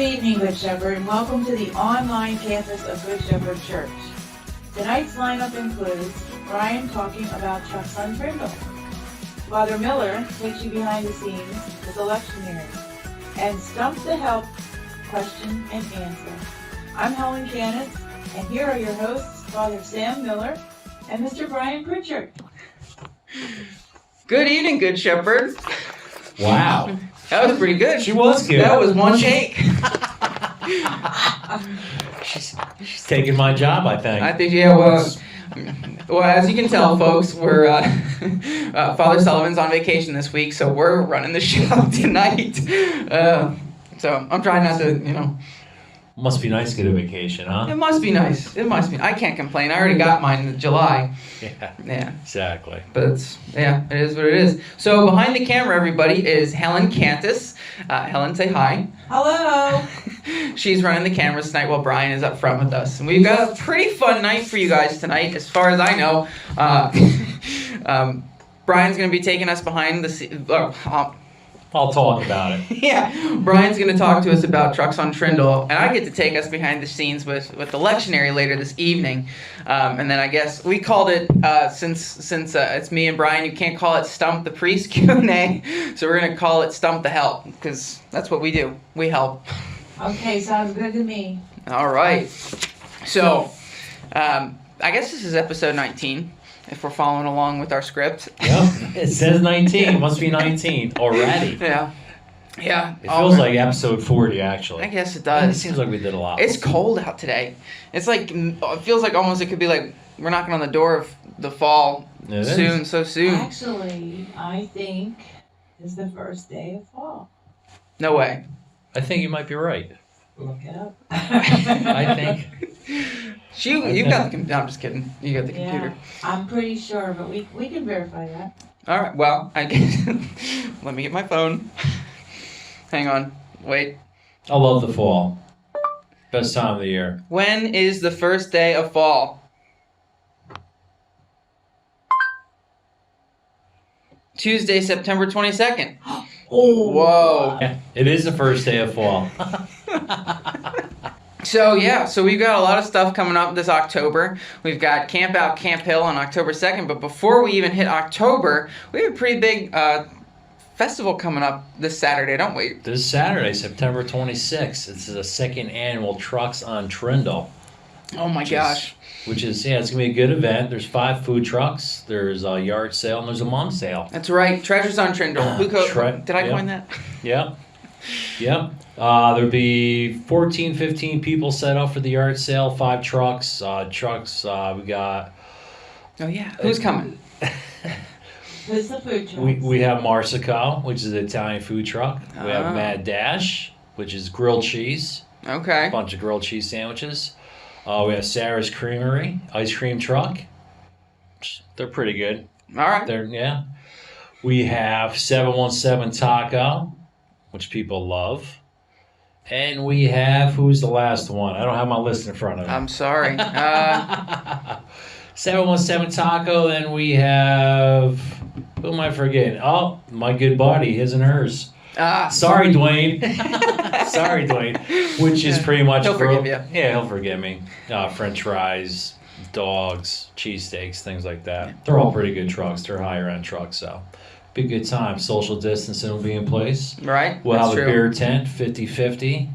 evening, Good Shepherd, and welcome to the online campus of Good Shepherd Church. Tonight's lineup includes Bryan talking about trucks on Trindle. Father Miller takes you behind the scenes with the Lectionary. And Stump the Help, question and answer. I'm Helen Kantes, and here are your hosts, Father Sam Miller and Mr. Bryan Pritchard. Good evening, Good Shepherd. Wow. That was pretty good. She was good. That was one shake. She's taking my job, I think. I think, yeah, well, as you can tell, folks, we're Father Sullivan's on vacation this week, so we're running the show tonight. So I'm trying not to, Must be nice to get a vacation, huh? It must be nice. It must be. I can't complain. I already got mine in July. Yeah. Exactly. But it is what it is. So behind the camera, everybody, is Helen Kantes. Helen, say hi. Hello. She's running the cameras tonight while Bryan is up front with us. And we've got a pretty fun night for you guys tonight, as far as I know. Bryan's going to be taking us behind the scenes. I'll talk about it. Yeah, Bryan's going to talk to us about trucks on Trindle, and I get to take us behind the scenes with the Lectionary later this evening. And then I guess we called it, since it's me and Bryan, you can't call it Stump the Priest Q&A, so we're going to call it Stump the Help, because that's what we do. We help. Okay, sounds good to me. All right. So, I guess this is episode 19. If we're following along with our script. Yep. It says 19. Must be 19 already. Yeah. It feels like episode 40, actually. I guess it And it does. seems like we did a lot. It's cold out today. It's like, it feels like almost it could be like we're knocking on the door of the fall so soon. Actually, I think it's the first day of fall. No way. I think you might be right. Look it up. I think. You got the computer. No, I'm just kidding. You got the computer. Yeah, I'm pretty sure, but we can verify that. All right. Well, I guess. Let me get my phone. Hang on. Wait. I love the fall. Best time of the year. When is the first day of fall? Tuesday, September 22nd. Oh. Whoa. Yeah, it is the first day of fall. So we've got a lot of stuff coming up this October. We've got Camp Out Camp Hill on October 2nd, but before we even hit October, we have a pretty big festival coming up this Saturday, don't we? This Saturday, September 26th. It's the second annual Trucks on Trindle. Oh my gosh. Which is, it's going to be a good event. There's 5 food trucks. There's a yard sale, and there's a mom sale. That's right. Treasures on Trindle. Did I coin that? Yep. There'll be 14, 15 people set up for the yard sale, 5 trucks. We got... Oh, yeah. Who's coming? Who's the food truck? We have Marsico, which is an Italian food truck. We have Mad Dash, which is grilled cheese. Okay. A bunch of grilled cheese sandwiches. We have Sarah's Creamery, ice cream truck. They're pretty good. All right. We have 717 Taco, which people love. And we have, who's the last one? I don't have my list in front of me. I'm sorry. 717 Taco, then we have, who am I forgetting? Oh, my good buddy, his and hers. Sorry, Dwayne. Sorry, Dwayne. Which is pretty much... He'll forgive you. Yeah, he'll forgive me. French fries, dogs, cheesesteaks, things like that. They're all pretty good trucks. They're higher-end trucks, so... Be a good time. Social distancing will be in place. Right. We'll have true. a beer tent, 50-50.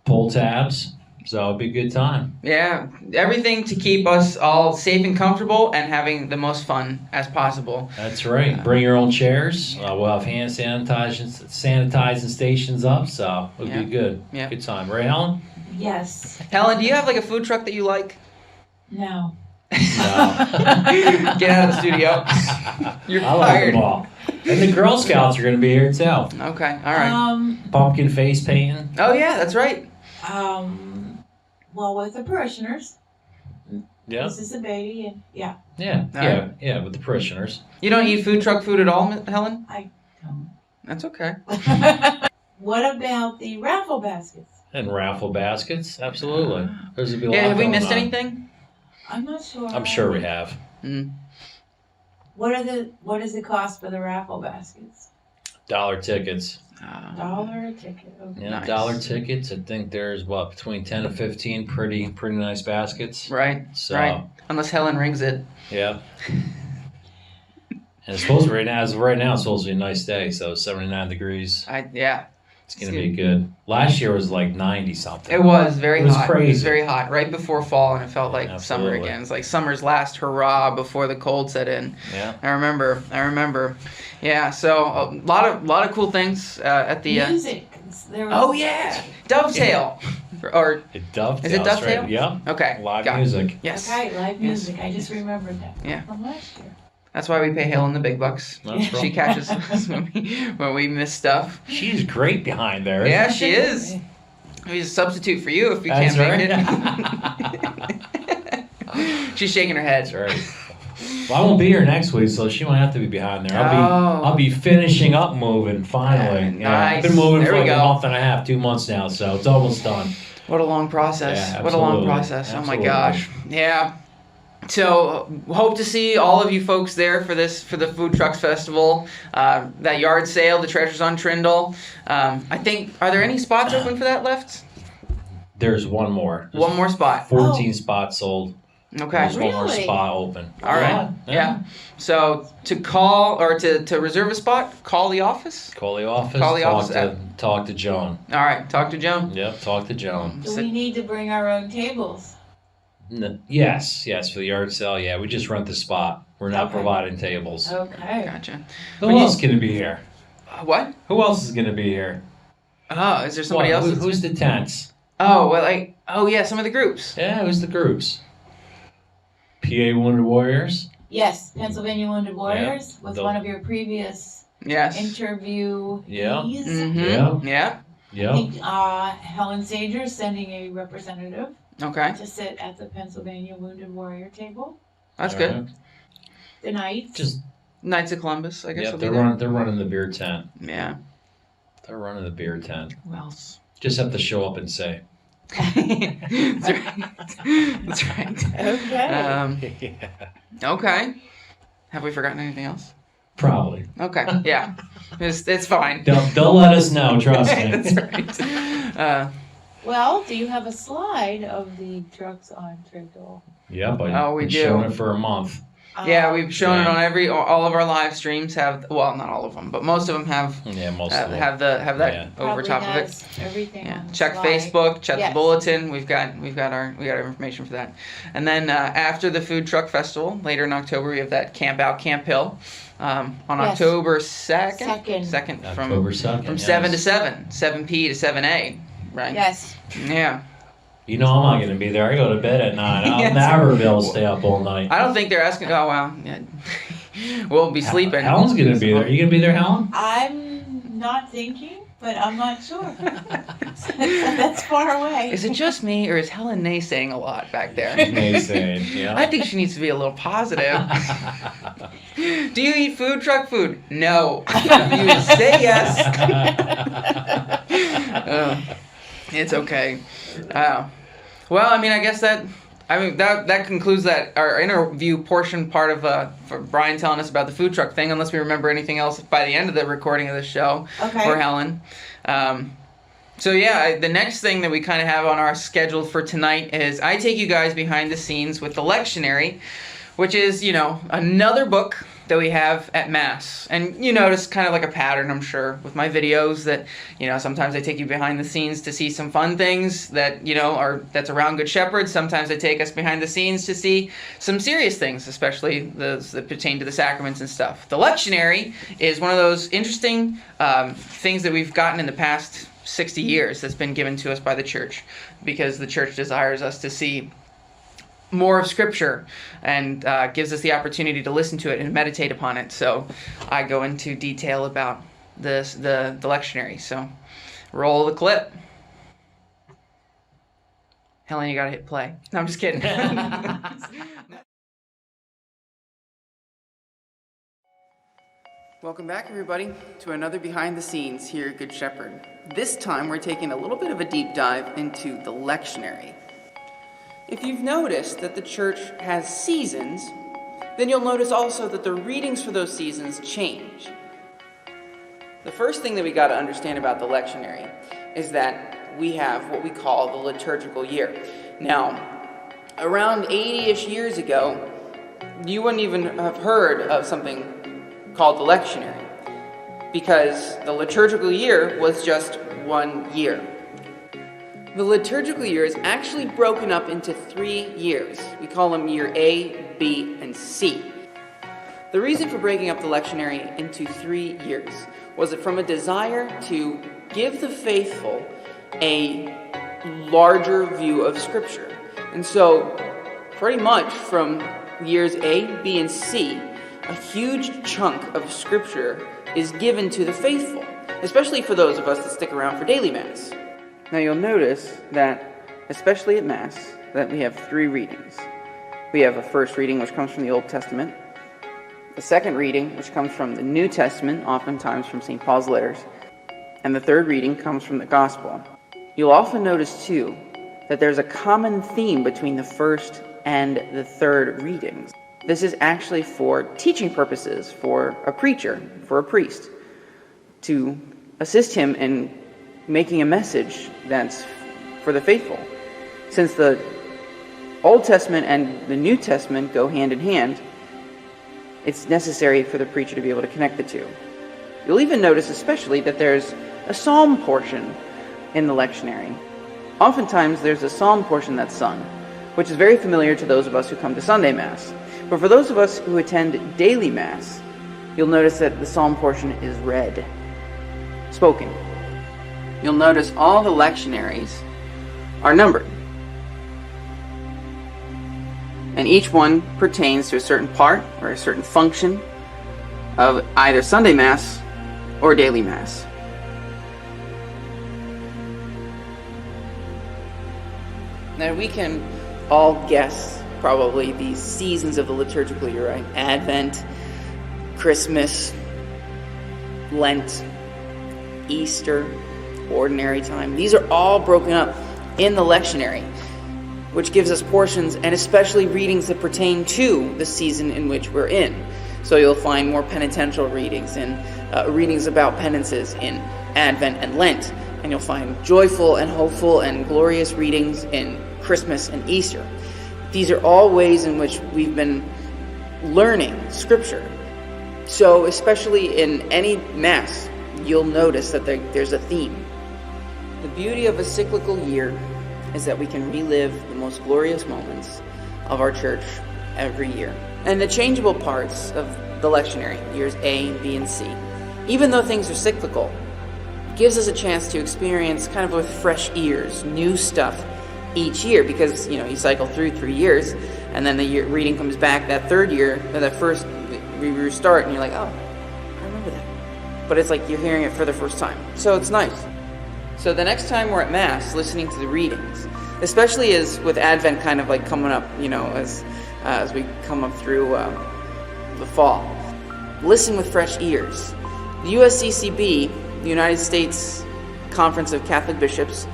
Pull tabs. So it'll be a good time. Yeah. Everything to keep us all safe and comfortable and having the most fun as possible. That's right. Bring your own chairs. We'll have hand sanitizing stations up, so it'll be good. Yeah. Good time. Right, Helen? Yes. Helen, do you have like a food truck that you like? No. No. Get out of the studio. You're I like fired. them all. And the Girl Scouts are going to be here, too. Okay. All right. Pumpkin face painting. Oh, yeah. That's right. Well, with the parishioners. Yeah. This is a baby, and Yeah, with the parishioners. You don't eat food truck food at all, Helen? I don't. That's okay. What about the raffle baskets? And raffle baskets, absolutely. There's a lot have we going missed on. anything? I'm not sure. I'm sure we have. What is the cost for the raffle baskets? $1 tickets. Dollar a ticket. Okay. Yeah, Nice. dollar tickets. I think there's between 10 to 15 pretty nice baskets. Right. So Right. Unless Helen rings it. yeah. And it's supposed to as of right now, it's supposed to be a nice day. So 79 degrees. It's gonna be good. Last year was like 90 something. It was very It was hot. crazy. It was very hot right before fall, and it felt like summer Absolutely. again. It's like summer's last hurrah before the cold set in. Yeah. I remember. Yeah. So a lot of cool things at the. Music. There was Oh yeah, Dovetail. Or It dovetails. Is it dovetail? Right? Yeah. okay. Live got it. music. Yes. Okay, live Yes. music. I just remembered that Yeah. from last year. That's why we pay Helen the big bucks. That's She right. catches us when we miss stuff. She's great behind there. Yeah, she is. He's a substitute for you if you That's can't make right. it. She's shaking her head. That's right. Well, I won't be here next week, so she might have to be behind there. Oh. I'll be finishing up moving finally. Yeah, I've been Nice. moving There for we like a go. month and a half, 2 months now, so it's almost done. What a long process. Yeah, what a long absolutely. process. Oh my Absolutely. gosh. Yeah. So hope to see all of you folks there for the Food Trucks Festival, that yard sale, the Treasures on Trindle. I think, are there any spots open for that left? There's one more. There's One more spot. 14 spots sold. Okay. There's one more Really? spot open. All right. Yeah. So to call or to reserve a spot, call the office. Call the office. Call the office Talk to Joan. All right. Talk to Joan. Yep. Talk to Joan. Do we need to bring our own tables? Yes, for the yard sale. Yeah, we just rent the spot. We're not Okay. providing tables. Okay. Gotcha. Who else is going to be here? What? Who else is going to be here? Oh, is there somebody else? that's- Who's the tents? Oh, well, yeah, some of the groups. Yeah, who's the groups? PA Wounded Warriors. Yes, Pennsylvania Wounded Warriors was the- one of your previous Yes. interviewees. Mm-hmm. Yeah. Yeah. I Yep. think Helen Sager's sending a representative Okay. to sit at the Pennsylvania Wounded Warrior table That's All good. right. tonight. Just Knights of Columbus, I guess. yep, will be they're there. running the beer tent. Yeah. They're running the beer tent. Who else? Just have to show up and say. That's right. That's right. Okay. Yeah. Okay. Have we forgotten anything else? Probably. Okay. Yeah. It's fine. They'll let us know. Trust me. That's right. Well, do you have a slide of the trucks on Trindle? Yep. Oh, we I've do. shown it for a month. Yeah, we've shown it Yeah. on all of our live streams have, well, not all of them, but most of them have Yeah, most of them. have that Yeah. over top of it. has everything Yeah. on the Check slide. Facebook, check Yes. the bulletin. We've got our information for that. And then after the Food Truck Festival, later in October, we have that Camp Out Camp Hill on Yes. October 2nd. Second. October 2nd. From yes. 7 to 7, 7 p to 7 a, right? Yes. Yeah. You know I'm not going to be there. I go to bed at 9. I'll Yes. never be able to stay up all night. I don't think they're asking. Oh wow. Yeah. We'll be sleeping. Helen's going to be there. Are you going to be there, Helen? I'm not thinking, but I'm not sure. That's far away. Is it just me, or is Helen naysaying a lot back there? Amazing. Yeah. I think she needs to be a little positive. Do you eat food truck food? No. You say yes. It's okay. Well, I mean, I guess that concludes our interview portion part of for Bryan telling us about the food truck thing. Unless we remember anything else by the end of the recording of the show Okay. for Helen. So yeah, the next thing that we kind of have on our schedule for tonight is I take you guys behind the scenes with the Lectionary, which is, another book that we have at Mass. And you notice kind of like a pattern, I'm sure, with my videos that, sometimes I take you behind the scenes to see some fun things that, that's around Good Shepherd. Sometimes I take us behind the scenes to see some serious things, especially those that pertain to the sacraments and stuff. The Lectionary is one of those interesting things that we've gotten in the past 60 years that's been given to us by the church, because the church desires us to see more of Scripture and gives us the opportunity to listen to it and meditate upon it. So I go into detail about the lectionary. So roll the clip. Helen, you gotta hit play. No, I'm just kidding. Welcome back, everybody, to another Behind the Scenes here at Good Shepherd. This time we're taking a little bit of a deep dive into the lectionary. If you've noticed that the church has seasons, then you'll notice also that the readings for those seasons change. The first thing that we got to understand about the lectionary is that we have what we call the liturgical year. Now, around 80-ish years ago, you wouldn't even have heard of something called the lectionary, because the liturgical year was just 1 year. The liturgical year is actually broken up into 3 years. We call them year A, B, and C. The reason for breaking up the lectionary into 3 years was it from a desire to give the faithful a larger view of Scripture. And so, pretty much from years A, B, and C, a huge chunk of Scripture is given to the faithful, especially for those of us that stick around for daily Mass. Now you'll notice that, especially at Mass, that we have 3 readings. We have a first reading which comes from the Old Testament, the second reading which comes from the New Testament, oftentimes from St. Paul's letters, and the third reading comes from the Gospel. You'll often notice, too, that there's a common theme between the first and the third readings. This is actually for teaching purposes, for a preacher, for a priest, to assist him in making a message that's for the faithful. Since the Old Testament and the New Testament go hand in hand, it's necessary for the preacher to be able to connect the two. You'll even notice especially that there's a psalm portion in the lectionary. Oftentimes there's a psalm portion that's sung, which is very familiar to those of us who come to Sunday Mass. But for those of us who attend daily Mass, you'll notice that the psalm portion is read, spoken. You'll notice all the lectionaries are numbered, and each one pertains to a certain part or a certain function of either Sunday Mass or daily Mass. Now we can all guess probably the seasons of the liturgical year, right? Advent, Christmas, Lent, Easter, ordinary time. These are all broken up in the lectionary, which gives us portions and especially readings that pertain to the season in which we're in. So you'll find more penitential readings and readings about penances in Advent and Lent. And you'll find joyful and hopeful and glorious readings in Christmas and Easter. These are all ways in which we've been learning Scripture. So especially in any Mass, you'll notice that there's a theme. The beauty of a cyclical year is that we can relive the most glorious moments of our church every year. And the changeable parts of the lectionary, years A, B, and C, even though things are cyclical, gives us a chance to experience kind of with fresh ears, new stuff each year, because you cycle through 3 years, and then the year reading comes back that third year, or that first we restart, and you're like, oh, I remember that. But it's like you're hearing it for the first time, so it's nice. So the next time we're at Mass, listening to the readings, especially as with Advent kind of like coming up, as we come up through the fall, listen with fresh ears. The USCCB, the United States Conference of Catholic Bishops,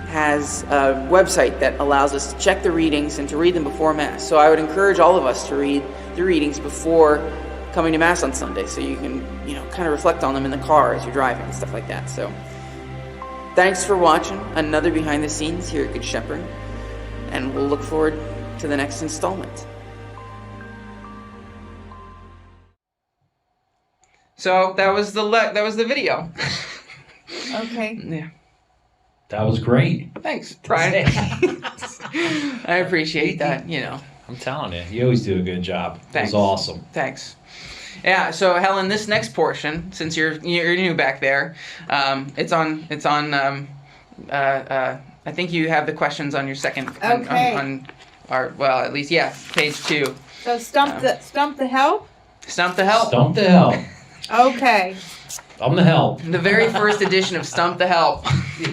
has a website that allows us to check the readings and to read them before Mass. So I would encourage all of us to read the readings before coming to Mass on Sunday, so you can, kind of reflect on them in the car as you're driving and stuff like that. So thanks for watching another Behind the Scenes here at Good Shepherd, and we'll look forward to the next installment. So that was the video. Okay. Yeah. That was great. Thanks, Bryan. I appreciate that, I'm telling you, you always do a good job. Thanks. It was awesome. Thanks. Yeah, so Helen, this next portion, since you're new back there, it's on I think you have the questions on your second Okay. on our, well, at least page 2. So Stump the Help? Stump the Help. Stump the Help. Okay. I'm the help. The very first edition of Stump the Help.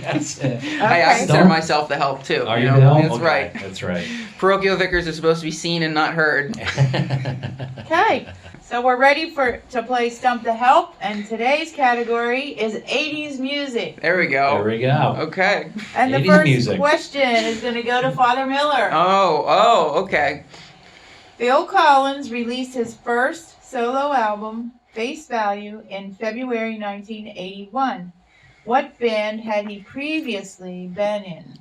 That's it. I consider Stump? myself the help too. Are you the help? That's Okay, right. That's right. Parochial vicars are supposed to be seen and not heard. Okay. So we're ready to play Stump the Help, and today's category is 80s music. There we go. There we go. Okay. And the 80s first music. question is going to go to Father Miller. Oh, okay. Phil Collins released his first solo album face value in February 1981. What band had he previously been in?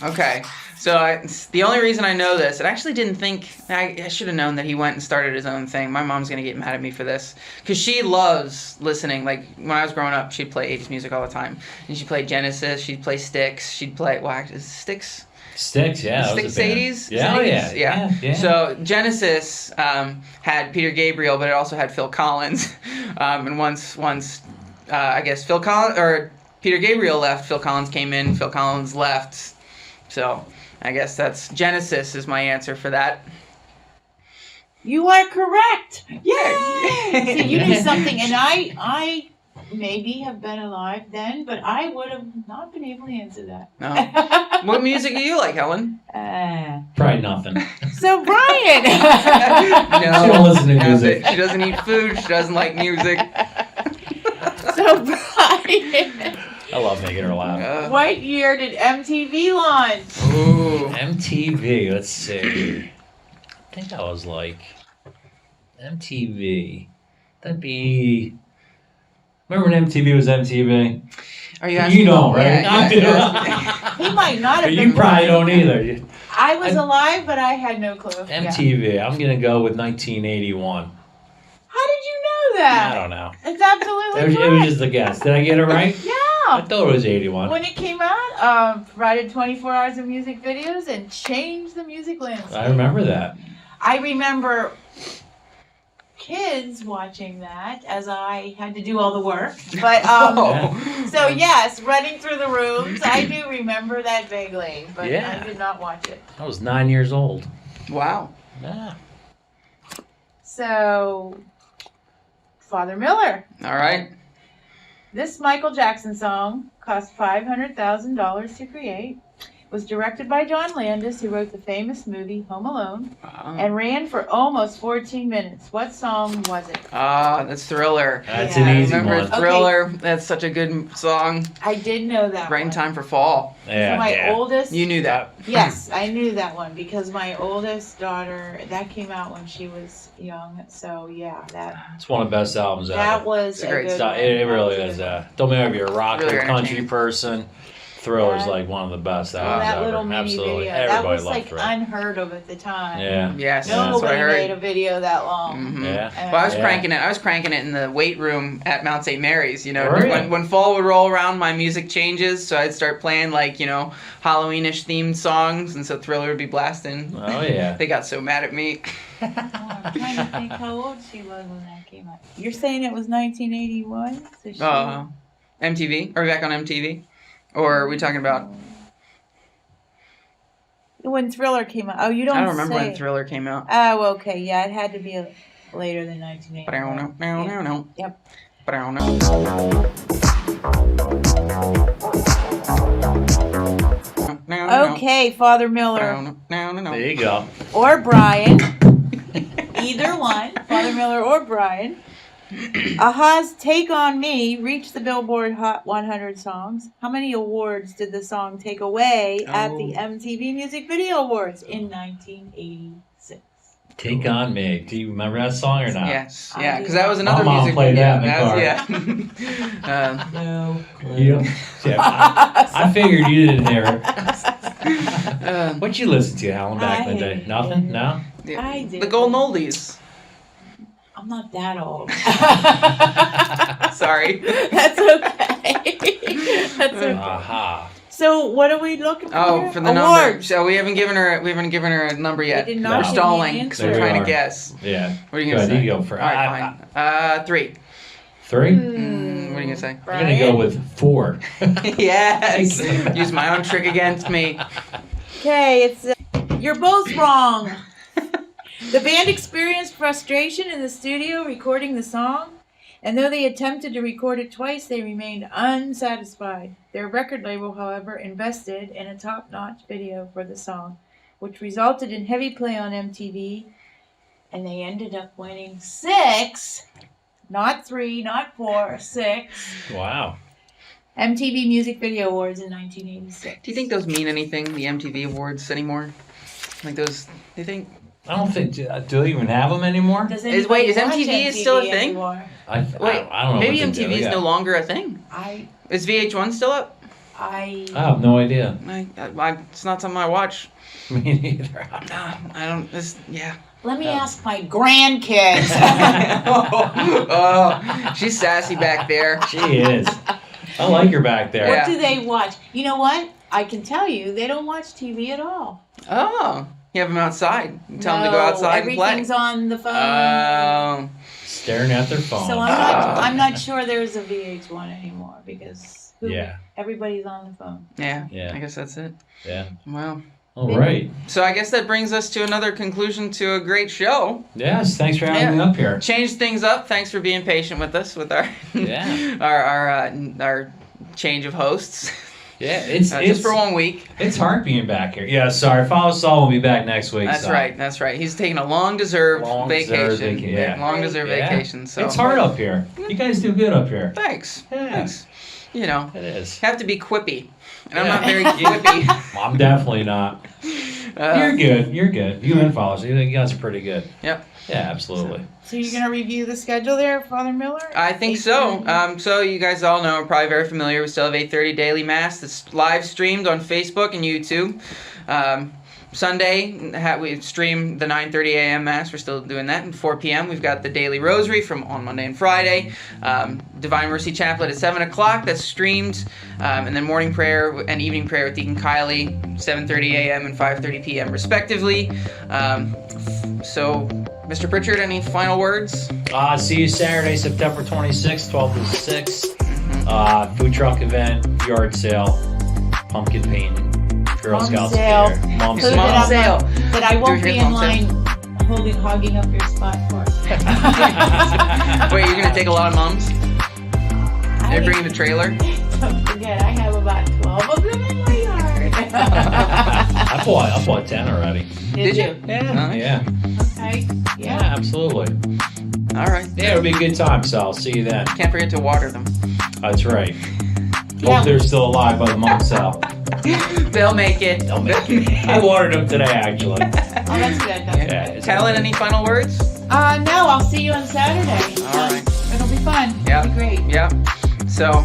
Okay. So the only reason I know this, I actually didn't think, I should have known that he went and started his own thing. My mom's going to get mad at me for this. Because she loves listening. Like, when I was growing up, she'd play 80s music all the time. And she'd play Genesis, she'd play Styx, she'd play, is it Styx? Styx, yeah. Styx 80s? Yeah, yeah. So Genesis had Peter Gabriel, but it also had Phil Collins. And once I guess Peter Gabriel left, Phil Collins came in, Phil Collins left. So I guess that's Genesis is my answer for that. You are correct. Yeah. See, you knew something, and I maybe have been alive then, but I would have not been able to answer that. No. What music do you like, Helen? Probably nothing. So Bryan. No, She don't listen to music. She doesn't eat food. She doesn't like music. So Bryan. I love making her laugh. What year did MTV launch? Ooh. MTV, let's see. I think that was like MTV. That'd be. Remember when MTV was MTV? Are you asking? You know, right? Yeah. He might not have But been. you probably don't either. I was alive, but I had no clue. MTV. Yeah. I'm gonna go with 1981. How did you know that? I don't know. It's absolutely It was correct. just a guess. Did I get it right? Yeah. I thought it was 81. When it came out, provided 24 hours of music videos and changed the music landscape. I remember that. I remember kids watching that as I had to do all the work. But so yes, running through the rooms, I do remember that vaguely, but Yeah. I did not watch it. I was 9 years old. Wow. Yeah. So, Father Miller. All right. This Michael Jackson song cost $500,000 to create. Was directed by John Landis, who wrote the famous movie Home Alone, and ran for almost 14 minutes. What song was it? That's Thriller. That's Yeah. an easy Remember one. Thriller? That's such a good song. I did know that Right in one. time for fall. Yeah, So my yeah. oldest... You knew that. Yes, I knew that one because my oldest daughter, that came out when she was young. So yeah, It's one of the best albums ever. that was It's a great good So one. it That really was a is. good one. Don't matter if you're a rock Really or a country entertaining. person. Thriller's Yeah. like one of the best Well, albums that ever. little mini Absolutely. video, that Everybody was loved like Thriller. unheard of at the time. Yeah. Yes, that's what I Nobody heard. made a video that long. Mhm. Yeah. And- Well, I was Yeah. cranking it. I was cranking it in the weight room at Mount St. Mary's. You know, Were ya? when fall would roll around, my music changes, so I'd start playing like Halloweenish themed songs, and so Thriller would be blasting. Oh, yeah. They got so mad at me. Oh, I'm trying to think how old she was when that came out. You're saying it was 1981? So she... MTV? Are we back on MTV? Or are we talking about? When Thriller came out. Oh, you don't I don't remember say. when Thriller came out. Oh, okay. Yeah, it had to be later than 1981. But I don't know. I don't know. Yep. But I don't know. Okay, Father Miller No. There you go. or Bryan. Either one, Father Miller or Bryan. Aha's Take On Me reached the Billboard Hot 100 songs. How many awards did the song take away at the MTV Music Video Awards in 1986? Take On Me. Do you remember that song or not? Yes. I Yeah, do. because that was another My mom music played video. that in the Yeah. No. You don't, yeah, I figured you didn't hear it. What'd you listen to, Helen, back in the day? I Nothing? did. No? I did. The Golden Oldies. I'm not that old. Sorry. That's okay. That's okay. Aha. So what are we looking for? Oh, here? for the number. Awards. So we haven't given her a number yet. They did not We're give me stalling an because answer. we're There we trying are. to guess. Yeah. What are you Go gonna ahead, say? you go for All right, fine. 3. 3? What are you gonna say? I'm going to go with 4. Yes. Use my own trick against me. Okay, it's you're both wrong. The band experienced frustration in the studio recording the song, and though they attempted to record it twice, they remained unsatisfied. Their record label, however, invested in a top-notch video for the song, which resulted in heavy play on MTV, and they ended up winning 6, not 3, not 4, 6 Wow. MTV Music Video Awards in 1986. Do you think those mean anything, the MTV Awards anymore? Like those, do you think? I don't think, do they even have them anymore? Does Is anybody watch MTV still a thing? anymore? I don't know. Maybe what they do, MTV is yeah. no longer a thing. Is VH1 still up? I have no idea. It's not something I watch. Me neither. I don't. Yeah. Let me ask my grandkids. Oh, she's sassy back there. She is. I like her back there. Yeah. What do they watch? You know what? I can tell you, they don't watch TV at all. Oh, you have them outside. You tell them to go outside and play. Everything's on the phone. Oh. Staring at their phone. So I'm not sure there's a VH1 anymore because everybody's on the phone. Yeah. Yeah. I guess that's it. Yeah. Well. All right. So I guess that brings us to another conclusion to a great show. Yes. Thanks for having me up here. Changed things up. Thanks for being patient with us with our our change of hosts. Yeah, it's just for 1 week. It's hard being back here. Yeah, sorry. Follow Saul will be back next week. That's right. That's right. He's taking a long-deserved vacation. Yeah. Long-deserved vacation. So it's hard up here. You guys do good up here. Thanks. Yeah. Thanks. You know, it is. Have to be quippy, and I'm not very quippy. I'm definitely not. You're good. You're good. You and Follow. You guys are pretty good. Yep. Yeah, absolutely. So you're going to review the schedule there, Father Miller? I think so. So you guys all know, are probably very familiar. We still have 8:30 Daily Mass that's live streamed on Facebook and YouTube. Sunday, we stream the 9:30 a.m. Mass. We're still doing that. And 4 p.m. we've got the Daily Rosary from on Monday and Friday. Divine Mercy Chaplet at 7 o'clock. That's streamed. And then morning prayer and evening prayer with Deacon Kylie, 7:30 a.m. and 5:30 p.m. respectively. So, Mr. Pritchard, any final words? See you Saturday, September 26th, 12 to 6. Food truck event, yard sale, pumpkin painting. Girl Scouts sale. there. Mom So sale. But I won't be in Mom line hogging up your spot for us. Wait, you're going to take a lot of mums? They're bringing the trailer? Don't forget, I have about 12 of them in my yard. I bought 10 already. Did you? Yeah. Yeah. Okay. Yeah, absolutely. All right. Yeah, it'll be a good time, so I'll see you then. Can't forget to water them. That's right. Yeah. Hope they're still alive by the month sale. They'll make it. I watered them today, actually. Oh, that's good. That's Helen, any final words? No, I'll see you on Saturday. All right. It'll be fun. Yeah. It'll be great. Yeah. So,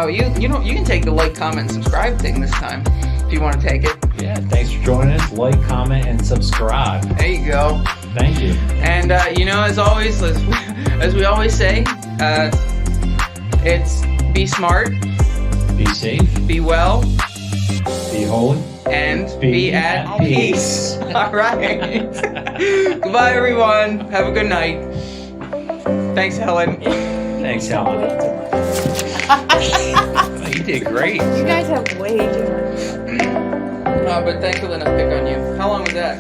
you can take the like, comment, subscribe thing this time if you want to take it. Yeah, thanks for joining us. Like, comment, and subscribe. There you go. Thank you. And as always, as we always say, it's be smart, Be safe. be well, Be holy. and be at peace. All right. Goodbye, everyone. Have a good night. Thanks, Helen. Thanks, Helen. You did great. You guys have way too much. But thanks for letting us pick on you. How long was that?